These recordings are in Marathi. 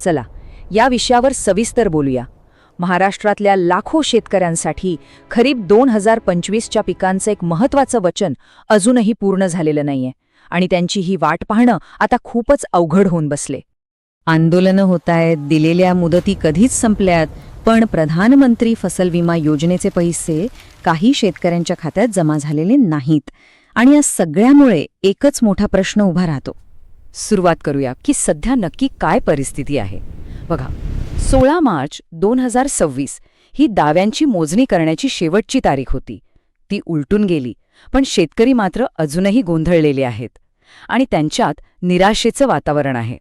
चला या विषयावर सविस्तर बोलूया. महाराष्ट्रातल्या लाखो शेतकऱ्यांसाठी खरीप 2025च्या पिकांचं एक महत्त्वाचं वचन अजूनही पूर्ण झालेलं नाहीये आणि त्यांची ही वाट पाहणं आता खूपच अवघड होऊन बसले. आंदोलनं होतायत, दिलेल्या मुदती कधीच संपल्यात, पण प्रधानमंत्री फसल विमा योजनेचे पैसे काही शेतकऱ्यांच्या खात्यात जमा झालेले नाहीत. आणि या सगळ्यामुळे एकच मोठा प्रश्न उभा राहतो. सुरुवात करूया की सध्या नक्की काय परिस्थिती आहे. बघा, 16 मार्च 2026 ही दाव्यांची मोजणी करण्याची शेवटची तारीख होती. ती उलटून गेली, पण शेतकरी मात्र अजूनही गोंधळलेले आहेत आणि त्यांच्यात निराशेचं वातावरण आहे.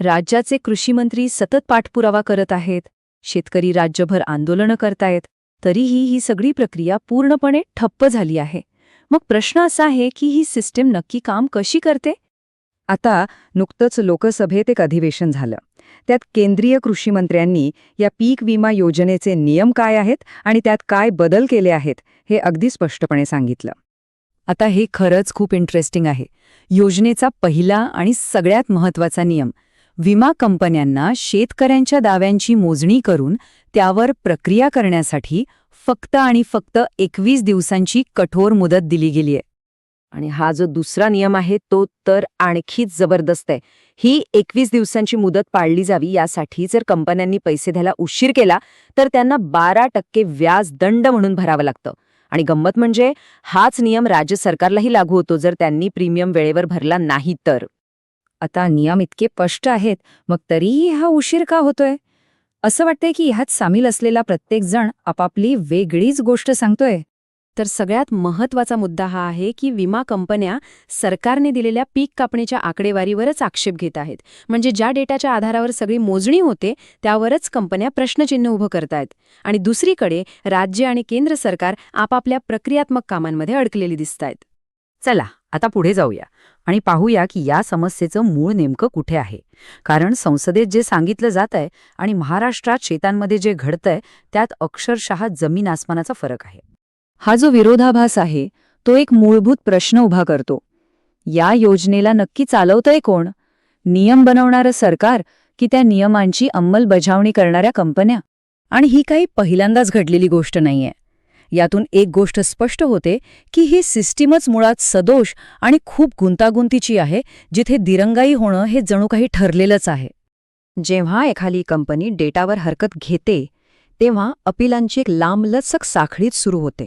राज्याचे कृषीमंत्री सतत पाठपुरावा करत आहेत, शेतकरी राज्यभर आंदोलनं करतायत, तरीही ही सगळी प्रक्रिया पूर्णपणे ठप्प झाली आहे. मग प्रश्न असा आहे की ही सिस्टीम नक्की काम कशी करते? आता नुकतंच लोकसभेत एक अधिवेशन झालं. त्यात केंद्रीय कृषी मंत्र्यांनी या पीक विमा योजनेचे नियम काय आहेत आणि त्यात काय बदल केले आहेत हे अगदी स्पष्टपणे सांगितलं. आता हे खरंच खूप इंटरेस्टिंग आहे. योजनेचा पहिला आणि सगळ्यात महत्त्वाचा नियम, विमा कंपन्यांना शेतकऱ्यांच्या दाव्यांची मोजणी करून त्यावर प्रक्रिया करण्यासाठी फक्त आणि फक्त 21 दिवसांची कठोर मुदत दिली गेली आहे. आणि हा जो दुसरा नियम आहे तो तर आणखीच जबरदस्त आहे. ही 21 दिवसांची मुदत पाळली जावी यासाठी जर कंपन्यांनी पैसे द्यायला उशीर केला तर त्यांना 12% व्याज दंड म्हणून भरावं लागतं. आणि गंमत म्हणजे हाच नियम राज्य सरकारलाही लागू होतो जर त्यांनी प्रीमियम वेळेवर भरला नाही तर. आता नियम इतके स्पष्ट आहेत, मग तरीही हा उशीर का होतोय? असं वाटतंय की ह्यात सामील असलेला प्रत्येक जण आपापली वेगळीच गोष्ट सांगतोय. तर सगळ्यात महत्त्वाचा मुद्दा हा आहे की विमा कंपन्या सरकारने दिलेल्या पीक कापणीच्या आकडेवारीवरच आक्षेप घेत आहेत. म्हणजे ज्या डेटाच्या आधारावर सगळी मोजणी होते त्यावरच कंपन्या प्रश्नचिन्ह उभं करतायत. आणि दुसरीकडे राज्य आणि केंद्र सरकार आपापल्या प्रक्रियात्मक कामांमध्ये अडकलेली दिसतायत. चला आता पुढे जाऊया आणि पाहूया की या समस्येचं मूळ नेमकं कुठे आहे. कारण संसदेत जे सांगितलं जातंय आणि महाराष्ट्रात शेतांमध्ये जे घडतंय त्यात अक्षरशः जमीन आसमानाचा फरक आहे. हा जो विरोधाभास आहे तो एक मूलभूत प्रश्न उभा करतो. या योजनेला नक्की चालवतंय कोण? नियम बनवणारं सरकार की त्या नियमांची अंमलबजावणी करणाऱ्या कंपन्या? आणि ही काही पहिल्यांदाच घडलेली गोष्ट नाहीये. यातून एक गोष्ट स्पष्ट होते की ही सिस्टीमच मुळात सदोष आणि खूप गुंतागुंतीची आहे, जिथे दिरंगाई होणं हे जणू काही ठरलेलंच आहे. जेव्हा एखादी कंपनी डेटावर हरकत घेते तेव्हा अपिलांची एक लांबलचक साखळीच सुरू होते.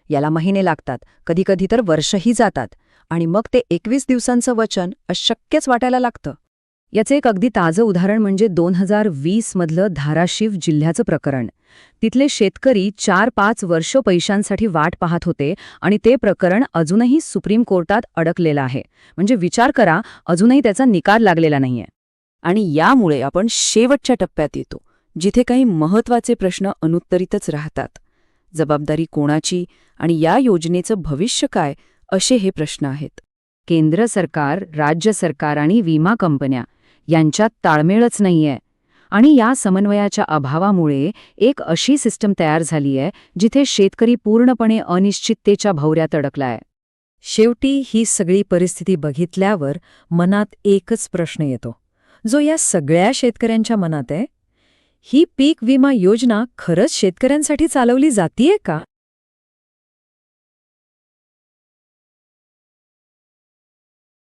याला महिने लागतात, कधीकधी तर वर्षही जातात आणि मग ते 21 दिवसांचं वचन अशक्यच वाटायला लागतं. याचे एक अगदी ताजं उदाहरण म्हणजे 2020 मधलं धाराशिव जिल्ह्याचं प्रकरण. तिथले शेतकरी 4-5 वर्ष पैशांसाठी वाट पाहत होते आणि ते प्रकरण अजूनही सुप्रीम कोर्टात अडकलेलं आहे. म्हणजे विचार करा, अजूनही त्याचा निकाल लागलेला नाहीये. आणि यामुळे आपण शेवटच्या टप्प्यात येतो, जिथे काही महत्त्वाचे प्रश्न अनुत्तरितच राहतात. जबाबदारी कोणाची आणि या योजनेचं भविष्य काय, असे हे प्रश्न आहेत. केंद्र सरकार, राज्य सरकार आणि विमा कंपन्या यांच्यात ताळमेळच नाहीये. आणि या समन्वयाच्या अभावामुळे एक अशी सिस्टम तयार झाली आहे जिथे शेतकरी पूर्णपणे अनिश्चिततेच्या भोवऱ्यात अडकलाय. शेवटी ही सगळी परिस्थिती बघितल्यावर मनात एकच प्रश्न येतो, जो या सगळ्या शेतकऱ्यांच्या मनात आहे. ही पीक विमा योजना खरंच शेतकऱ्यांसाठी चालवली जातीये का?